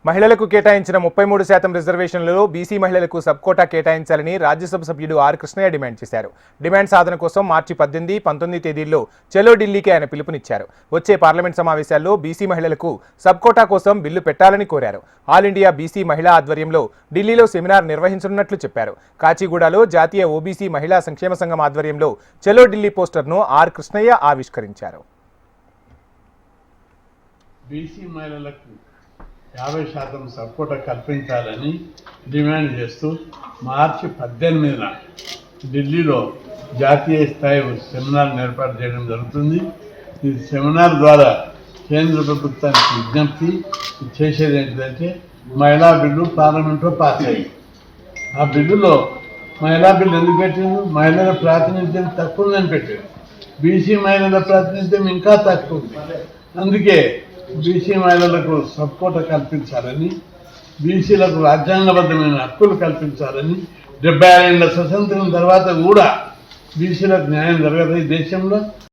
మహిళలకు కేటాయించిన 33% రిజర్వేషన్లలో బీసీ మహిళలకు సబ్ కోటా కేటాయించాలని రాజ్యసభ సభ్యుడు ఆర్ కృష్ణయ్య డిమాండ్ చేశారు. డిమాండ్ సాధన కోసం మార్చి 18, 19 తేదీల్లో చలో ఢిల్లీకి ఆయన పిలుపునిచ్చారు. వచ్చే పార్లమెంట్ సమావేశాల్లో బీసీ మహిళలకు సబ్ కోటా కోసం బిల్లు పెట్టాలని కోరారు. ఆల్ ఇండియా బీసీ మహిళా ఆధ్వర్యంలో ఢిల్లీలో సెమినార్ నిర్వహించనున్నట్లు చెప్పారు. కాచిగూడలో జాతీయ ఓబీసీ మహిళా సంక్షేమ సంఘం ఆధ్వర్యంలో చలో ఢిల్లీ పోస్టర్ను ఆర్ కృష్ణయ్య ఆవిష్కరించారు. బీసీ మహిళలకు 50% సపోర్ట్ కల్పించాలని డిమాండ్ చేస్తూ మార్చి 18న ఢిల్లీలో జాతీయ స్థాయి సెమినార్ ఏర్పాటు చేయడం జరుగుతుంది. ఈ సెమినార్ ద్వారా కేంద్ర ప్రభుత్వానికి విజ్ఞప్తి చేసేది ఏంటంటే, మహిళా బిల్లు పార్లమెంట్లో పాస్ అయ్యింది. ఆ బిల్లులో మహిళా బిల్లు ఎందుకు పెట్టింది? మహిళల ప్రాతినిధ్యం తక్కువ ఉందని పెట్టారు. బీసీ మహిళల ప్రాతినిధ్యం ఇంకా తక్కువ ఉంది. అందుకే బీసీ మహిళలకు సబ్ కోటా కల్పించాలని, బీసీలకు రాజ్యాంగబద్ధమైన హక్కులు కల్పించాలని, 75 ఏళ్ల స్వతంత్రం తర్వాత కూడా బీసీలకు న్యాయం జరగదు ఈ దేశంలో.